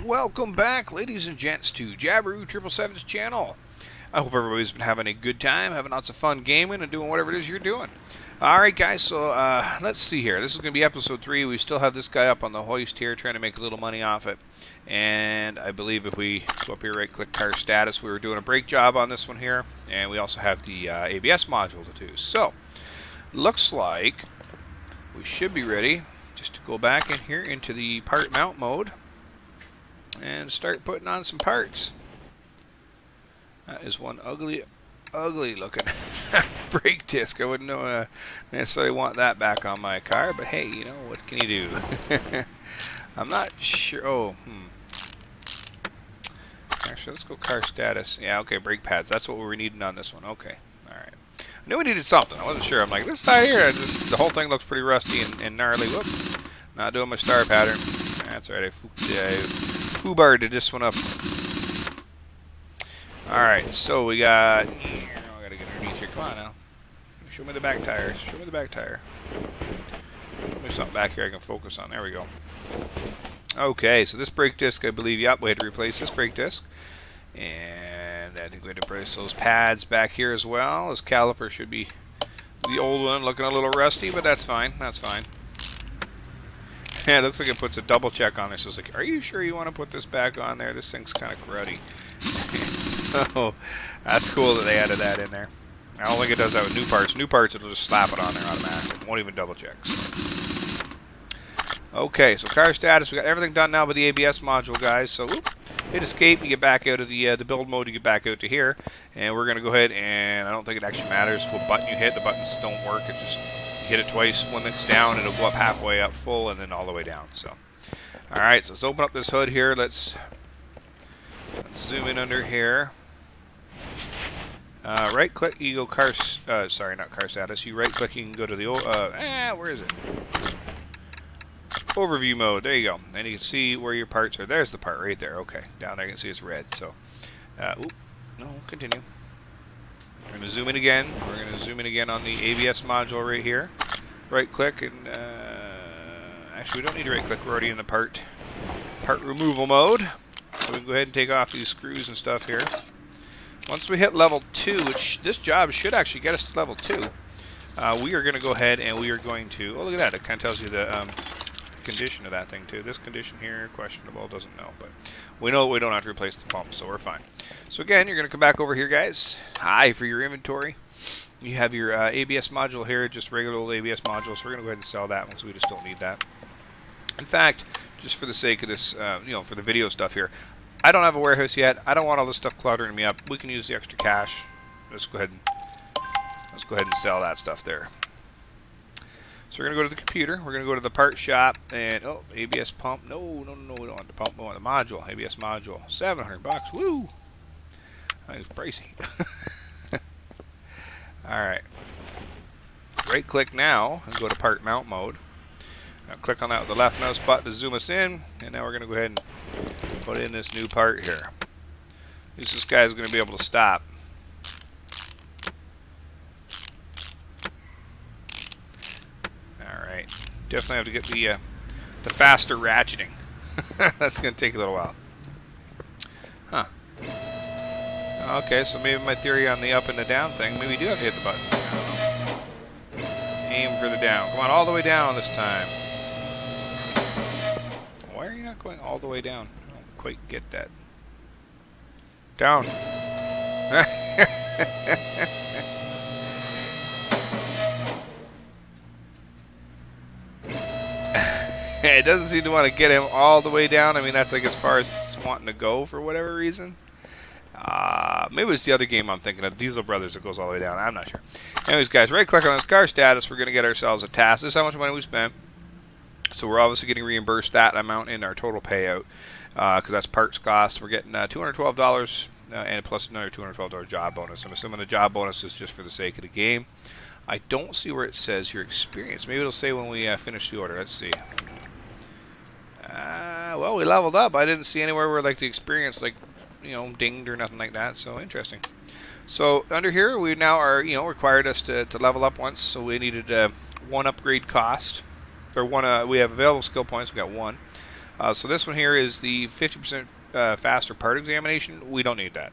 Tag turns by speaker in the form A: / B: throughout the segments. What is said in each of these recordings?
A: Welcome back, ladies and gents, to Jabberoo 777's channel. I hope everybody's been having a good time, having lots of fun gaming and doing whatever it is you're doing. Alright guys, so let's see here. This is going to be episode 3. We still have this guy up on the hoist here trying to make a little money off it. And I believe if we go up here, right-click car status, we were doing a brake job on this one here. And we also have the ABS module to do. So, looks like we should be ready just to go back in here into the part mount mode and start putting on some parts. That is one ugly looking brake disc. I wouldn't know necessarily want that back on my car, but hey, you know, what can you do? I'm not sure. Oh, actually, let's go car status. Yeah, okay, brake pads. That's what we were needing on this one. Okay, alright. I knew we needed something. I wasn't sure. I'm like, this side here, the whole thing looks pretty rusty and gnarly. Whoop. Not doing my star pattern. That's alright. I foobarred this one up. Alright, so we got... I gotta get underneath here. Come on now. Show me the back tires. Show me the back tire. Show me something back here I can focus on. There we go. Okay, so this brake disc, I believe, yep, we had to replace this brake disc. And I think we had to replace those pads back here as well. This caliper should be the old one, looking a little rusty, but that's fine. That's fine. Yeah, it looks like it puts a double check on there. So it's like, are you sure you want to put this back on there? This thing's kind of cruddy. So, that's cool that they added that in there. I don't think it does that with new parts. New parts, it'll just slap it on there automatically. It won't even double check. So. Okay, so car status. We got everything done now with the ABS module, guys. So, whoop, hit escape. You get back out of the build mode. You get back out to here. And we're going to go ahead and I don't think it actually matters what button you hit. The buttons don't work. It just... hit it twice. When it's down, it'll go up halfway up full and then all the way down. So, alright, so let's open up this hood here. Let's zoom in under here. Right click, you go car, sorry, not car status. You right click, you can go to the, where is it? Overview mode. There you go. And you can see where your parts are. There's the part right there. Okay, down there you can see it's red. So, continue. We're going to zoom in again. We're going to zoom in again on the ABS module right here. Right click and actually we don't need to right click. We're already in the part removal mode. So we can go ahead and take off these screws and stuff here. Once we hit level 2, which this job should actually get us to level 2, we are going to go ahead and we are going to, oh look at that, it kind of tells you the condition of that thing too. This condition here, questionable, doesn't know, but we know we don't have to replace the pump, so we're fine. So again, you're going to come back over here, guys. Hi, for your inventory. You have your ABS module here, just regular old ABS module, so we're going to go ahead and sell that one because we just don't need that. In fact, just for the sake of this, for the video stuff here, I don't have a warehouse yet. I don't want all this stuff cluttering me up. We can use the extra cash. Let's go ahead and sell that stuff there. So we're going to go to the computer. We're going to go to the part shop and, oh, ABS pump. No, we don't want the pump. We want the module. ABS module. $700. Woo! That was pricey. Alright. Right click now and go to part mount mode. Now click on that with the left mouse button to zoom us in. And now we're going to go ahead and put in this new part here. This guy's going to be able to stop. Definitely have to get the faster ratcheting. That's going to take a little while. Huh. Okay, so maybe my theory on the up and the down thing, maybe we do have to hit the button. I don't know. Aim for the down. Come on, all the way down this time. Why are you not going all the way down? I don't quite get that. Down. It doesn't seem to want to get him all the way down. I mean, that's like as far as it's wanting to go for whatever reason. Maybe it's the other game I'm thinking of, Diesel Brothers, that goes all the way down. I'm not sure. Anyways, guys, right click on this car status. We're going to get ourselves a task. This is how much money we spent. So we're obviously getting reimbursed that amount in our total payout because that's parts cost. We're getting $212 and plus another $212 job bonus. I'm assuming the job bonus is just for the sake of the game. I don't see where it says your experience. Maybe it'll say when we finish the order. Let's see. Well, we leveled up. I didn't see anywhere where like the experience dinged or nothing like that. So interesting. So under here, we now are required us to level up once. So we needed one upgrade cost, or one. We have available skill points. We got one. So this one here is the 50% faster part examination. We don't need that.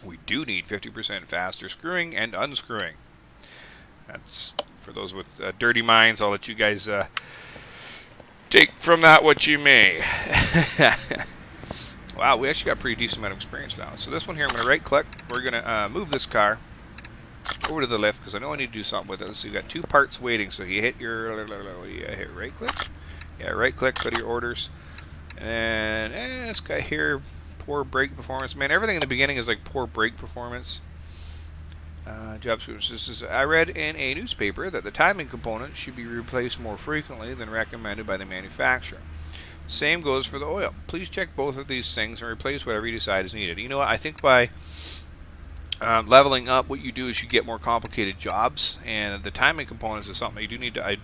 A: We do need 50% faster screwing and unscrewing. That's for those with dirty minds. I'll let you guys take from that what you may. Wow, we actually got a pretty decent amount of experience now. So this one here, I'm going to right click. We're going to move this car over to the left because I know I need to do something with it. So you've got two parts waiting. So you hit your hit right click. Yeah, right click, go to your orders. And this guy here, poor brake performance. Man, everything in the beginning is like poor brake performance. Job description. This is, I read in a newspaper that the timing component should be replaced more frequently than recommended by the manufacturer. Same goes for the oil. Please check both of these things and replace whatever you decide is needed. You know what? I think by leveling up, what you do is you get more complicated jobs, and the timing components is something you do need to. I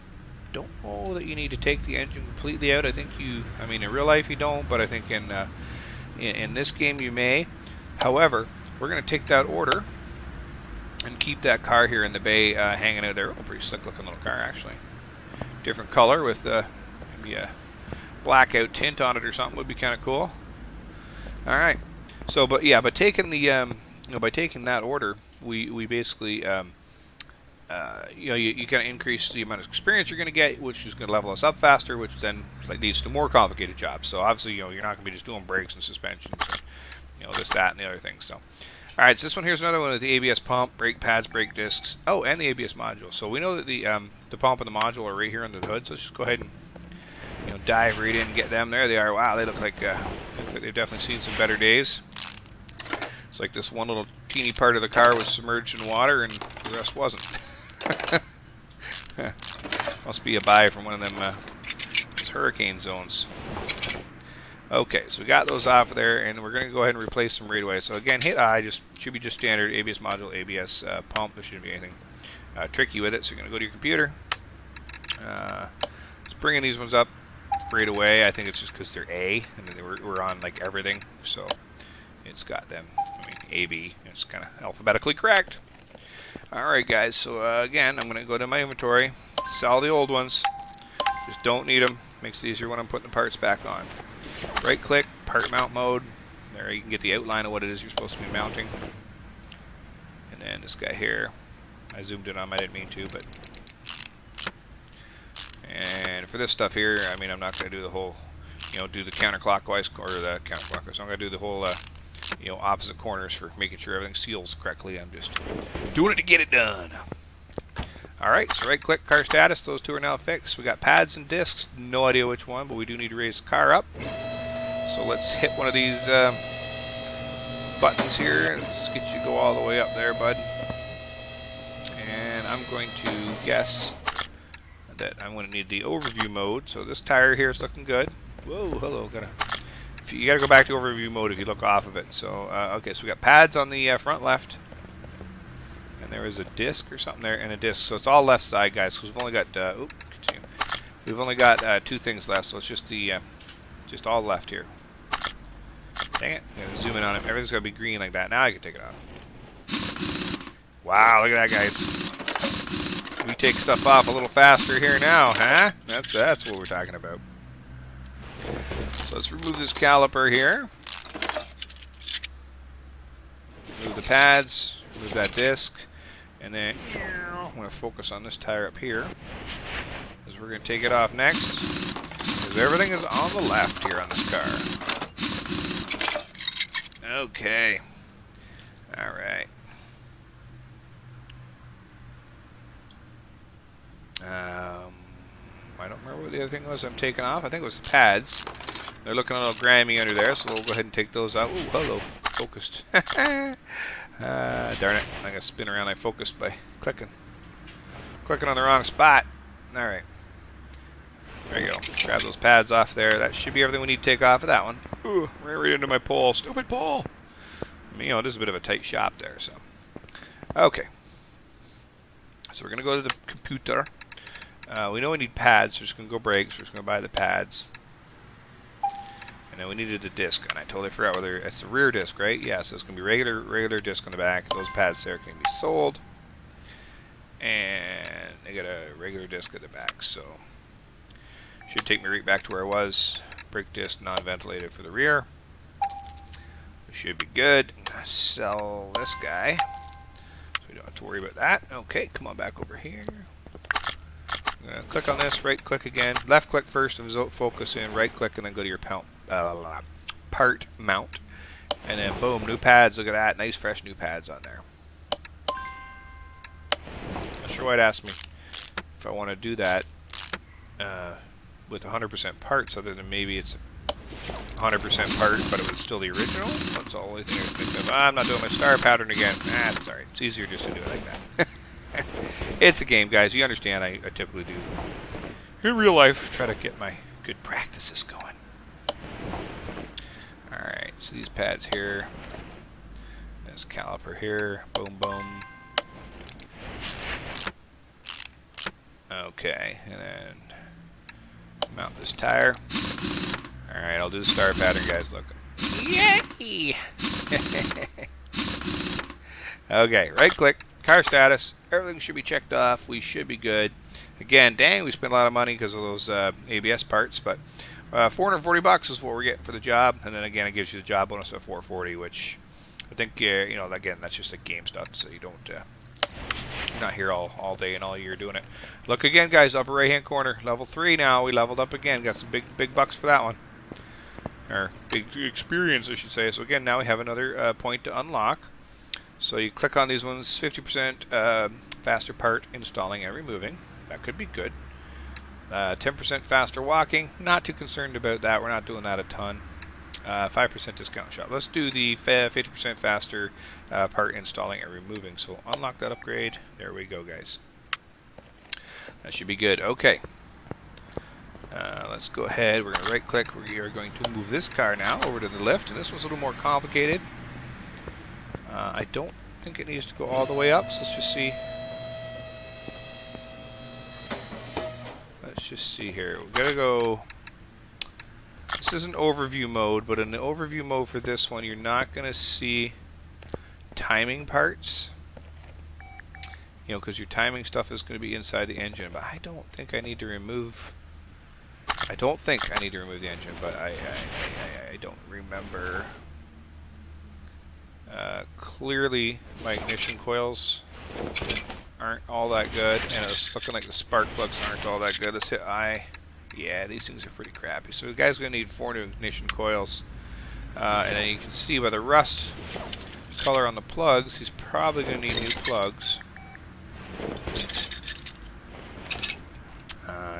A: don't know that you need to take the engine completely out. I think you. I mean, in real life you don't, but I think in this game you may. However, we're going to take that order and keep that car here in the bay hanging out there. Oh, pretty slick looking little car actually. Different color with maybe a blackout tint on it or something would be kind of cool. All right. So, but yeah, but taking the by taking that order, we basically you kind of increase the amount of experience you're going to get, which is going to level us up faster, which then leads to more complicated jobs. So obviously, you're not going to be just doing brakes and suspensions, and, this, that, and the other things. So. All right, so this one here's another one with the ABS pump, brake pads, brake discs. Oh, and the ABS module. So we know that the pump and the module are right here under the hood. So let's just go ahead and dive right in and get them. There they are. Wow, they look like they've definitely seen some better days. It's like this one little teeny part of the car was submerged in water and the rest wasn't. Must be a buy from one of them those hurricane zones. Okay, so we got those off of there, and we're going to go ahead and replace them right away. So again, hit I, should be just standard ABS module, ABS pump. There shouldn't be anything tricky with it. So you're going to go to your computer. It's bringing these ones up right away. I think it's just because they're A, and then we're on like everything. So it's got them, AB. It's kind of alphabetically correct. Alright guys, so again, I'm going to go to my inventory, sell the old ones. Just don't need them. Makes it easier when I'm putting the parts back on. Right click, part mount mode. There you can get the outline of what it is you're supposed to be mounting. And then this guy here, I zoomed in on him, I didn't mean to, but. And for this stuff here, I mean, I'm not going to do the whole, do the counterclockwise, or the counterclockwise. I'm going to do the whole, opposite corners for making sure everything seals correctly. I'm just doing it to get it done. Alright, so right click, car status, those two are now fixed. We got pads and discs, no idea which one, but we do need to raise the car up. So let's hit one of these buttons here. Let's get you to go all the way up there, bud. And I'm going to guess that I'm going to need the overview mode. So this tire here is looking good. Whoa, hello, you gotta go back to overview mode if you look off of it. So, okay, so we got pads on the front left. And there is a disc or something there, and a disc. So it's all left side, guys, because we've only got continue. We've only got two things left, so it's just the just all left here. Dang it! I'm gonna zoom in on it. Everything's gotta be green like that. Now I can take it off. Wow, look at that, guys. We take stuff off a little faster here now, huh? That's what we're talking about. So let's remove this caliper here. Remove the pads. Remove that disc. And then I'm going to focus on this tire up here, because we're going to take it off next, because everything is on the left here on this car. Okay. Alright. I don't remember what the other thing was I'm taking off. I think it was the pads. They're looking a little grimy under there, so we'll go ahead and take those out. Ooh, hello. Focused. Darn it. I'm going to spin around. I focused by clicking on the wrong spot. Alright. There you go. Grab those pads off there. That should be everything we need to take off of that one. Ooh, right into my pole. Stupid pole! I mean, this is a bit of a tight shop there, so. Okay. So we're going to go to the computer. We know we need pads, so we're just going to go brakes. We're just going to buy the pads. And then we needed a disc, and I totally forgot whether it's the rear disc, right? Yeah, so it's going to be regular disc on the back. Those pads there can be sold. And they got a regular disc at the back, so should take me right back to where I was. brake disc non-ventilated for the rear. We should be good. Sell this guy, so we don't have to worry about that. Okay, come on back over here. Click on this, right click again, left click first and focus in, right click and then go to your part mount. And then boom, new pads, look at that, nice fresh new pads on there. Not sure why it asked me if I want to do that with 100% parts, other than maybe it's 100% part, but it was still the original. That's the only thing I was thinking of. I'm not doing my star pattern again. That's alright, it's easier just to do it like that. It's a game, guys. You understand I typically do, in real life, try to get my good practices going. Alright, so these pads here. This caliper here. Boom, boom. Okay, and then mount this tire. Alright, I'll do the star pattern, guys. Look. Yay! Okay, right click. Car status, everything should be checked off. We should be good. Again, dang, we spent a lot of money because of those ABS parts, but $440 is what we're getting for the job. And then again, it gives you the job bonus of $440, which I think you know, again, that's just like game stuff, so you don't you're not here all day and all year doing it. Look again, guys, upper right hand corner, level 3 now. We leveled up again. Got some big bucks for that one, or big experience, I should say. So again, now we have another point to unlock. So you click on these ones, 50% faster part installing and removing. That could be good. 10% faster walking. Not too concerned about that. We're not doing that a ton. 5% discount shop. Let's do the 50% faster part installing and removing. So unlock that upgrade. There we go, guys. That should be good. Okay. Let's go ahead. We're going to right click. We are going to move this car now over to the left. And this one's a little more complicated. I don't think it needs to go all the way up, so let's just see. Let's just see here. We've got to go. This is an overview mode, but in the overview mode for this one, you're not going to see timing parts. You know, because your timing stuff is going to be inside the engine, but I don't think I need to remove. I don't think I need to remove the engine, but I don't remember. Clearly, my ignition coils aren't all that good, and it's looking like the spark plugs aren't all that good. Let's hit I. Yeah, these things are pretty crappy. So the guy's going to need 4 new ignition coils. And then you can see by the rust color on the plugs, he's probably going to need new plugs.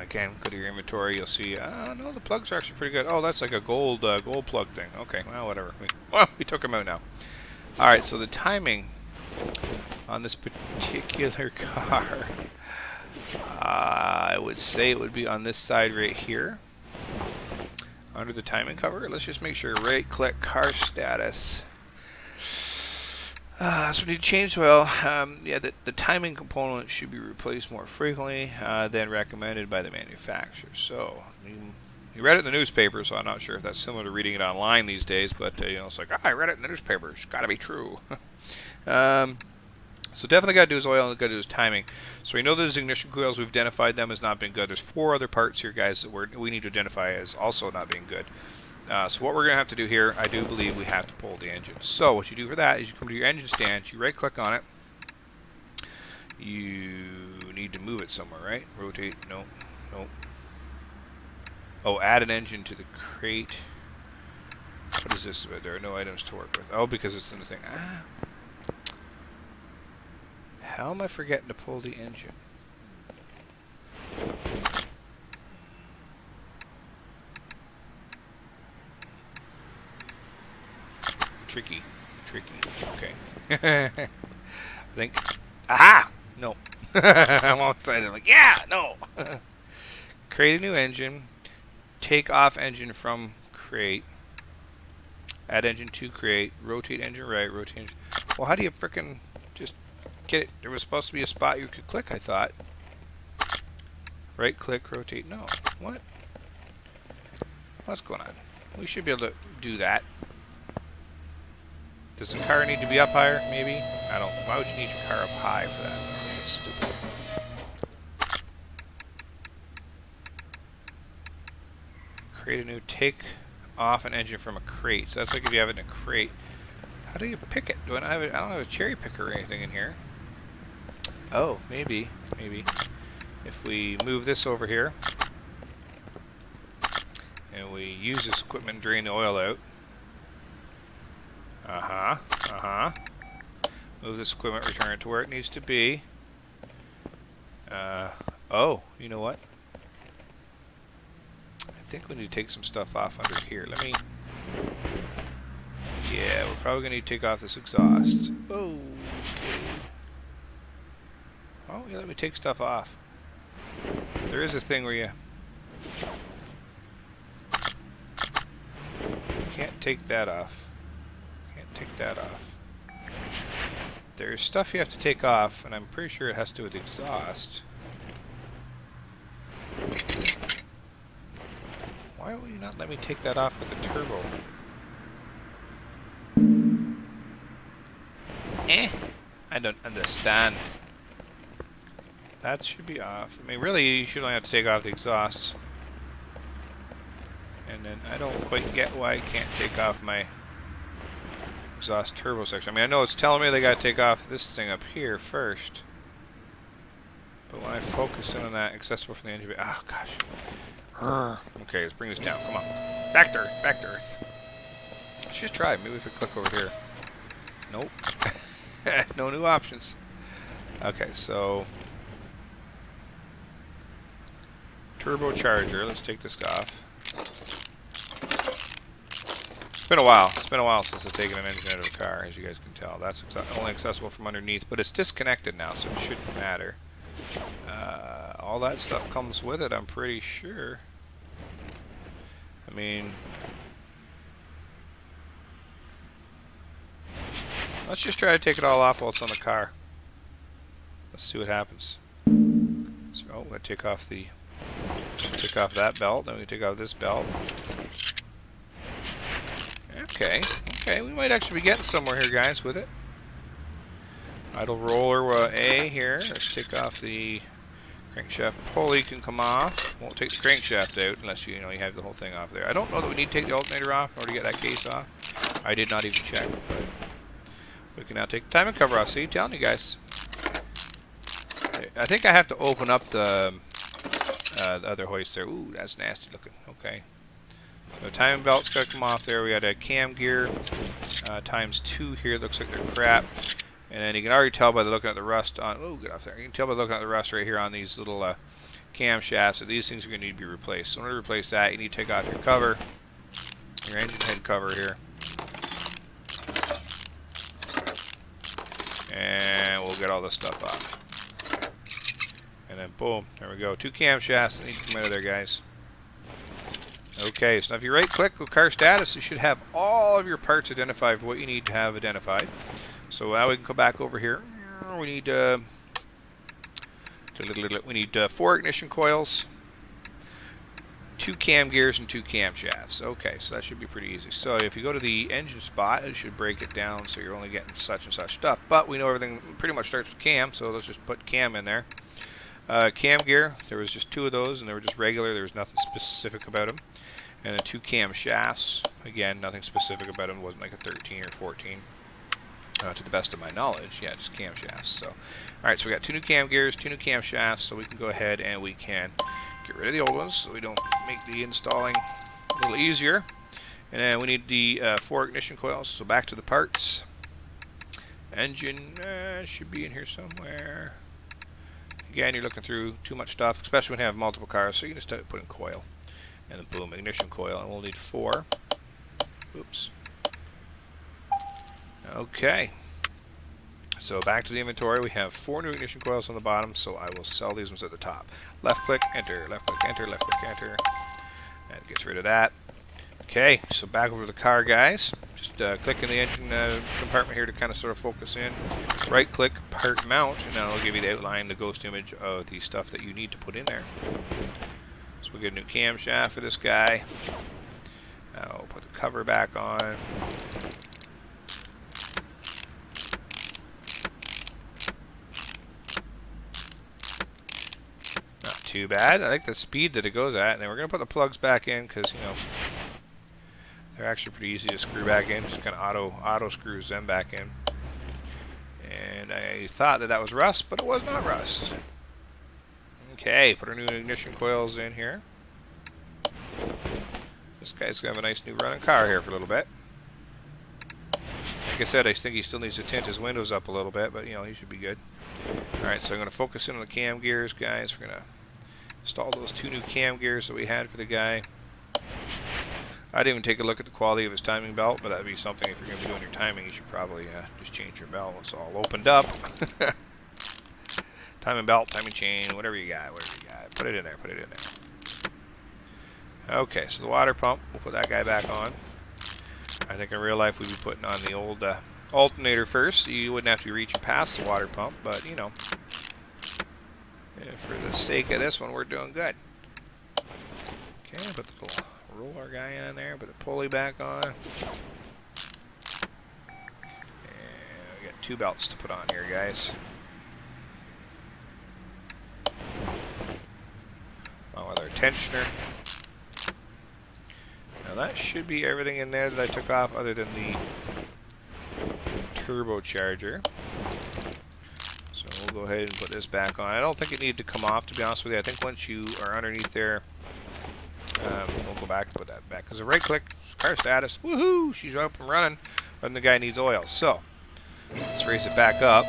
A: Again, go to your inventory, you'll see, no, the plugs are actually pretty good. Oh, that's like a gold plug thing. Okay, well, whatever. We took them out now. Alright, so the timing on this particular car, I would say it would be on this side right here, under the timing cover. Let's just make sure, right click, car status. So we need to change oil. Yeah, the timing component should be replaced more frequently than recommended by the manufacturer. So you read it in the newspaper, so I'm not sure if that's similar to reading it online these days. But you know, it's like, I read it in the newspaper. It's got to be true. So definitely got to do is oil and got to do is timing. So we know those ignition coils, we've identified them as not being good. There's 4 other parts here, guys, that we need to identify as also not being good. So what we're going to have to do here, I do believe we have to pull the engine. So what you do for that is you come to your engine stand, you right click on it. You need to move it somewhere, right? Rotate, no. Oh, add an engine to the crate. What is this? There are no items to work with. Oh, because it's in the thing. How am I forgetting to pull the engine? Tricky. Okay. I think. Aha! No. I'm all excited. I'm like, yeah, no. Create a new engine. Take off engine from crate. Add engine to crate. Rotate engine right. Rotate engine. Well, how do you frickin' just get it? There was supposed to be a spot you could click, I thought. Right click, rotate. No. What? What's going on? We should be able to do that. Does the car need to be up higher, maybe? I don't. Why would you need your car up high for that? That's stupid. Create a new take off an engine from a crate. So that's like if you have it in a crate. How do you pick it? Do I not have it? I don't have a cherry picker or anything in here. Oh, maybe. If we move this over here and we use this equipment, drain the oil out. Move this equipment, return it to where it needs to be. Oh, you know what? I think we need to take some stuff off under here. Let me... Yeah, we're probably going to need to take off this exhaust. Oh, okay. Oh, yeah, let me take stuff off. There is a thing where you can't take that off. Can't take that off. There's stuff you have to take off, and I'm pretty sure it has to do with exhaust. Why will you not let me take that off with the turbo? I don't understand. That should be off. I mean, really, you should only have to take off the exhausts. And then I don't quite get why I can't take off my exhaust turbo section. I mean, I know it's telling me they gotta take off this thing up here first. But when I focus in on that, accessible from the engine... Oh, gosh. Okay, let's bring this down. Come on. Back to Earth. Back to Earth. Let's just try. Maybe if we click over here. Nope. No new options. Okay, so... turbocharger. Let's take this off. It's been a while. It's been a while since I've taken an engine out of a car, as you guys can tell. That's only accessible from underneath, but it's disconnected now, so it shouldn't matter. All that stuff comes with it, I'm pretty sure. I mean... let's just try to take it all off while it's on the car. Let's see what happens. So, we're going to take off that belt, then we take off this belt. Okay, we might actually be getting somewhere here, guys, with it. Idle roller A here. Let's take off the crankshaft pulley. Can come off. Won't take the crankshaft out unless you have the whole thing off there. I don't know that we need to take the alternator off in order to get that case off. I did not even check, but we can now take the timing cover off. See, I'm telling you guys. I think I have to open up the other hoist there. Ooh, that's nasty looking. Okay. So timing belt's got to come off there. We got a cam gear ×2 here. Looks like they're crap. And then you can already tell by looking at the rust on... Oh, get off there. You can tell by looking at the rust right here on these little cam shafts that these things are going to need to be replaced. So in order to replace that, you need to take off your cover, your engine head cover here. And we'll get all this stuff off. And then boom, there we go. 2 cam shafts that need to come out of there, guys. Okay, so now if you right-click with car status, you should have all of your parts identified for what you need to have identified. So now we can go back over here. We need 4 ignition coils, 2 cam gears, and 2 cam shafts. Okay, so that should be pretty easy. So if you go to the engine spot, it should break it down so you're only getting such and such stuff. But we know everything pretty much starts with cam, so let's just put cam in there. Cam gear, there was just 2 of those, and they were just regular. There was nothing specific about them. And then 2 cam shafts. Again, nothing specific about them. It wasn't like a 13 or 14. To the best of my knowledge, yeah, just cam shafts. So, alright, so we got 2 new cam gears, 2 new cam shafts, so we can go ahead and we can get rid of the old ones so we don't make the installing a little easier. And then we need the 4 ignition coils, so back to the parts. Engine should be in here somewhere. Again, you're looking through too much stuff, especially when you have multiple cars, so you can just put in coil. And then boom, ignition coil, and we'll need 4. Oops. Okay, so back to the inventory. We have 4 new ignition coils on the bottom, so I will sell these ones at the top. Left click, enter, left click, enter, left click, enter. That gets rid of that. Okay, so back over to the car, guys. Just click in the engine compartment here to kind of sort of focus in. Right click, part mount, and that'll give you the outline, the ghost image of the stuff that you need to put in there. So we'll get a new camshaft for this guy. I'll put the cover back on. too bad. I like the speed that it goes at. And then we're going to put the plugs back in because, you know, they're actually pretty easy to screw back in. Just kind of auto screws them back in. And I thought that was rust, but it was not rust. Okay, put our new ignition coils in here. This guy's going to have a nice new running car here for a little bit. Like I said, I think he still needs to tint his windows up a little bit, but, you know, he should be good. Alright, so I'm going to focus in on the cam gears, guys. We're going to install those 2 new cam gears that we had for the guy. I didn't even take a look at the quality of his timing belt, but that would be something if you're going to be doing your timing, you should probably just change your belt. It's all opened up. Timing belt, timing chain, whatever you got, Put it in there, Okay, so the water pump, we'll put that guy back on. I think in real life we'd be putting on the old alternator first, so you wouldn't have to be reaching past the water pump, but, you know, for the sake of this one, we're doing good. Okay, put the little roller guy on there, put the pulley back on. And we got 2 belts to put on here, guys. Along with our tensioner. Now that should be everything in there that I took off other than the turbocharger. So we'll go ahead and put this back on. I don't think it needed to come off, to be honest with you. I think once you are underneath there, we'll go back and put that back. Because a right click, car status, woohoo, she's up and running, but the guy needs oil. So let's raise it back up.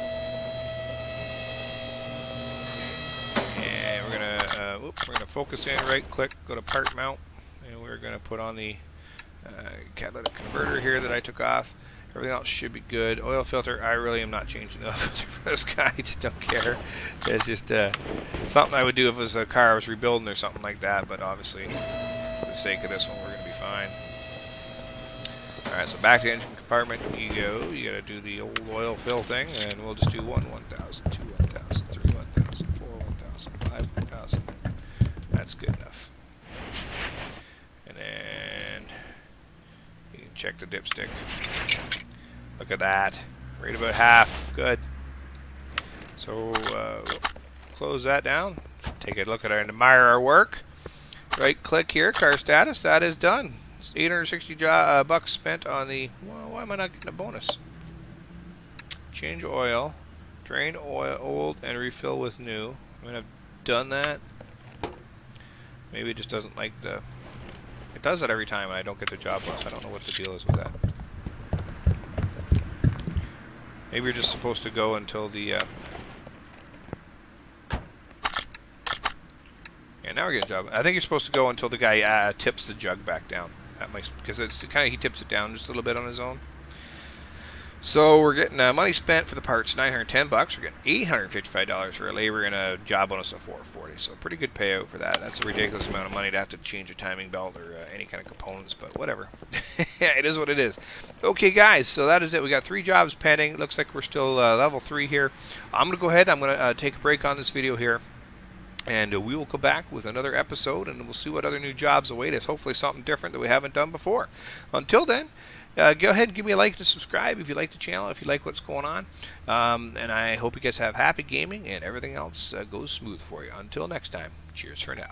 A: And we're gonna focus in, right click, go to part mount, and we're gonna put on the catalytic converter here that I took off. Everything else should be good. Oil filter, I really am not changing the oil filter for this guy. I just don't care. It's just something I would do if it was a car I was rebuilding or something like that, but obviously, for the sake of this one, we're going to be fine. Alright, so back to the engine compartment you go. You got to do the old oil fill thing, and we'll just do 1, 1,000, 2, 1,000, 3, 1,000, 4, 1,000, 5, 1,000. That's good enough. And then you can check the dipstick. Look at that. Right about half. Good. So, we'll close that down. Take a look at and admire our work. Right click here, car status. That is done. It's 860 bucks spent on the... Well, why am I not getting a bonus? Change oil. Drain oil old and refill with new. I mean, I've done that. Maybe it just doesn't like the... It does it every time and I don't get the job bonus. I don't know what the deal is with that. Maybe you're just supposed to go until the... Yeah, now we're getting a job. I think you're supposed to go until the guy tips the jug back down. That makes, because it's kind of, he tips it down just a little bit on his own. So we're getting money spent for the parts, $910 bucks. We're getting $855 for a labor and a job bonus of $440. So pretty good payout for that. That's a ridiculous amount of money to have to change a timing belt or any kind of components, but whatever. It is what it is. Okay, guys, so that is it. We got 3 jobs pending. Looks like we're still level 3 here. I'm going to go ahead. I'm going to take a break on this video here. And we will come back with another episode, and we'll see what other new jobs await us. Hopefully something different that we haven't done before. Until then, go ahead and give me a like to subscribe if you like the channel, if you like what's going on. And I hope you guys have happy gaming and everything else goes smooth for you. Until next time, cheers for now.